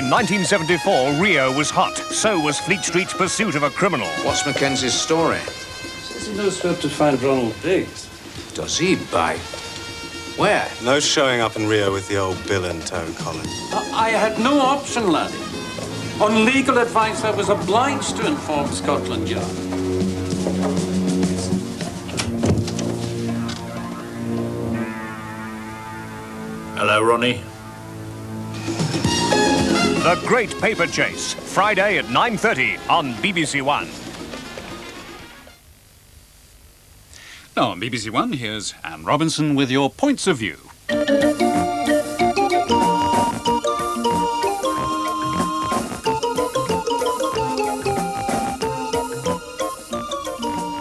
In 1974, Rio was hot. So was Fleet Street's pursuit of a criminal. What's Mackenzie's story? Says he knows where to find Ronald Biggs. Does he, by? Where? No showing up in Rio with the old bill in tow, Colin. I had no option, laddie. On legal advice, I was obliged to inform Scotland Yard. Hello, Ronnie. The Great Paper Chase, Friday at 9:30 on BBC1. Now on BBC1, here's Anne Robinson with your points of view.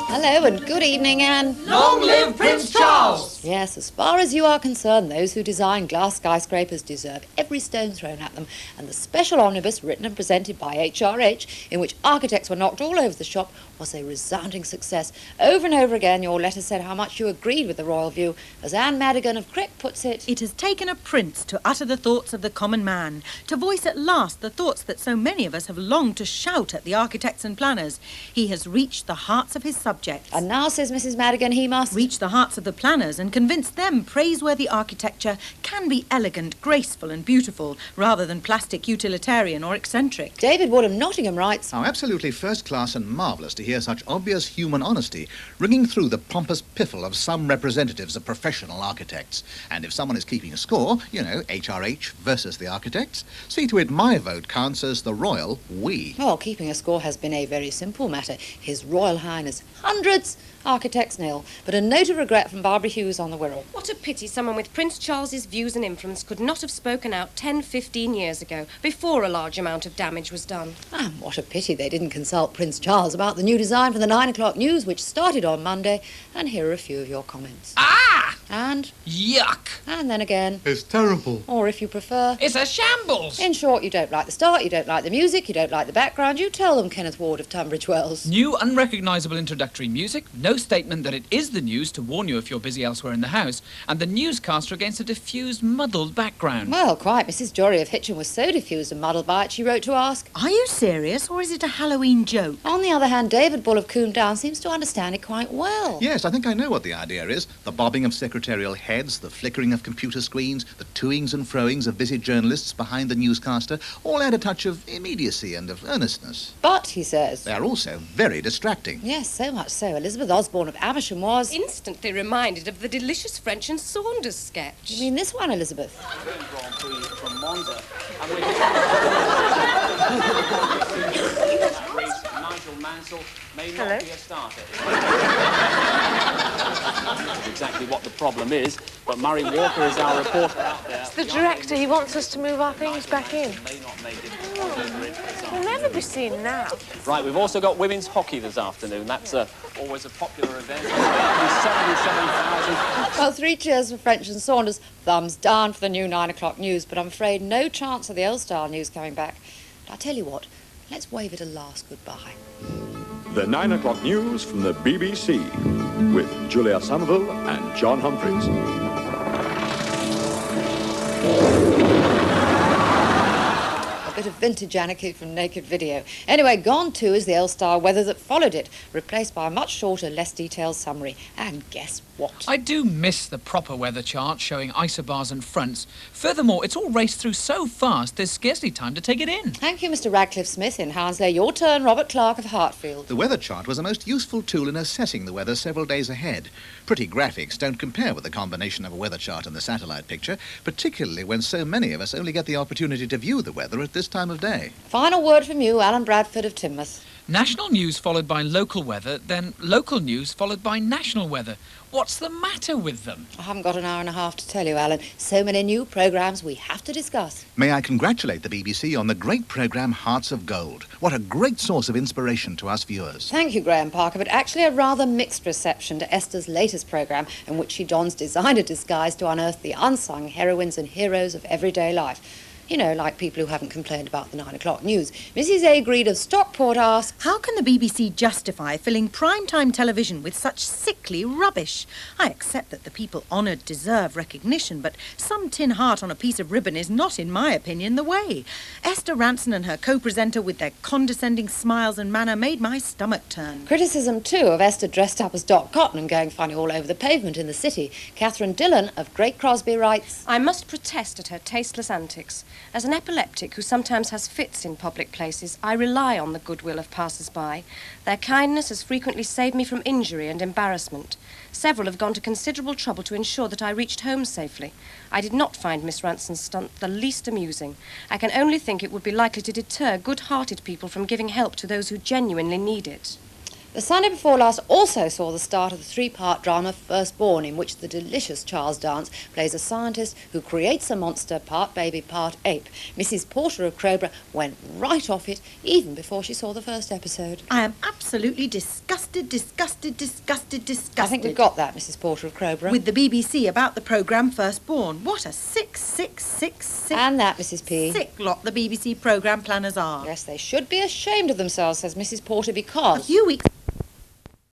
Hello and good evening, Anne. Long live Prince Charles! Yes, as far as you are concerned, those who design glass skyscrapers deserve every stone thrown at them, and the special omnibus written and presented by HRH, in which architects were knocked all over the shop, was a resounding success. Over and over again, your letter said how much you agreed with the royal view. As Anne Madigan of Crick puts it, It has taken a prince to utter the thoughts of the common man, to voice at last the thoughts that so many of us have longed to shout at the architects and planners. He has reached the hearts of his subjects. and now, says Mrs. Madigan, he must Reach the hearts of the planners and convince them praiseworthy architecture can be elegant, graceful and beautiful, rather than plastic, utilitarian or eccentric. David Wood of Nottingham writes, How absolutely first-class and marvellous to hear such obvious human honesty ringing through the pompous piffle of some representatives of professional architects. And if someone is keeping a score, you know, HRH versus the architects, see to it my vote counts as the royal we. Well, keeping a score has been a very simple matter. His Royal Highness hundreds, architects nil. But a note of regret from Barbara Hughes on the Wirral. What a pity someone with Prince Charles's views and influence could not have spoken out 10, 15 years ago, before a large amount of damage was done. And what a pity they didn't consult Prince Charles about the new design for the 9 o'clock news, which started on Monday. And here are a few of your comments. Ah! And? Yuck! And then again. It's terrible. Or if you prefer. It's a shambles! In short, you don't like the start, you don't like the music, you don't like the background. You tell them, Kenneth Ward of Tunbridge Wells. New unrecognisable introductory music, no statement that it is the news to warn you if you're busy elsewhere in the house, and the newscaster against a diffused, muddled background. Well, quite. Mrs. Jory of Hitchin was so diffused and muddled by it, she wrote to ask, Are you serious, or is it a Halloween joke? On the other hand, David Bull of Coombe Down seems to understand it quite well. Yes, I think I know what the idea is. The bobbing of secretarial heads, the flickering of computer screens, the toings and froings of busy journalists behind the newscaster all add a touch of immediacy and of earnestness. But, he says... They are also very distracting. Yes, so much so. Elizabeth Osborne of Amersham was... Instantly reminded of the delicious French and Saunders sketch. You mean this one, Elizabeth? Grand Prix from Monza. And Nigel Mansell may not be a starter. That's exactly what the problem is, but Murray Walker is our reporter out there. It's the director. He wants us to move our things back in. We'll never be seen now. Right, we've also got women's hockey this afternoon. That's always a popular event. 77,000. Well, 3 cheers for French and Saunders. Thumbs down for the new 9 o'clock news, but I'm afraid no chance of the old-style news coming back. But I'll tell you what, let's wave it a last goodbye. The 9 o'clock news from the BBC with Julia Somerville and John Humphreys. A bit of vintage anarchy from Naked Video. Anyway, gone too is the L-style weather that followed it, replaced by a much shorter, less detailed summary. And guess what? I do miss the proper weather chart showing isobars and fronts. Furthermore, it's all raced through so fast, there's scarcely time to take it in. Thank you, Mr. Radcliffe Smith in Hounslow. Your turn, Robert Clark of Hartfield. The weather chart was a most useful tool in assessing the weather several days ahead. Pretty graphics don't compare with the combination of a weather chart and the satellite picture, particularly when so many of us only get the opportunity to view the weather at this time of day. Final word from you, Alan Bradford of Teignmouth. National news followed by local weather, then local news followed by national weather. What's the matter with them? I haven't got an hour and a half to tell you, Alan. So many new programmes we have to discuss. May I congratulate the BBC on the great programme Hearts of Gold. What a great source of inspiration to us viewers. Thank you, Graham Parker, but actually a rather mixed reception to Esther's latest programme, in which she dons designer disguise to unearth the unsung heroines and heroes of everyday life. You know, like people who haven't complained about the 9 o'clock news. Mrs. A. Greed of Stockport asks, how can the BBC justify filling prime-time television with such sickly rubbish? I accept that the people honoured deserve recognition, but some tin heart on a piece of ribbon is not, in my opinion, the way. Esther Ranson and her co-presenter with their condescending smiles and manner made my stomach turn. criticism, too, of Esther dressed up as Doc Cotton and going funny all over the pavement in the city. Catherine Dillon of Great Crosby writes, I must protest at her tasteless antics. As an epileptic who sometimes has fits in public places, I rely on the goodwill of passers-by. Their kindness has frequently saved me from injury and embarrassment. Several have gone to considerable trouble to ensure that I reached home safely. I did not find Miss Ranson's stunt the least amusing. I can only think it would be likely to deter good-hearted people from giving help to those who genuinely need it. The Sunday before last also saw the start of the 3-part drama Firstborn, in which the delicious Charles Dance plays a scientist who creates a monster, part baby, part ape. Mrs. Porter of Crowborough went right off it even before she saw the first episode. I am absolutely disgusted. I think we've got that, Mrs. Porter of Crowborough. With the BBC about the programme Firstborn. What a sick... And that, Mrs. P. sick lot the BBC programme planners are. Yes, they should be ashamed of themselves, says Mrs. Porter, because... A few weeks...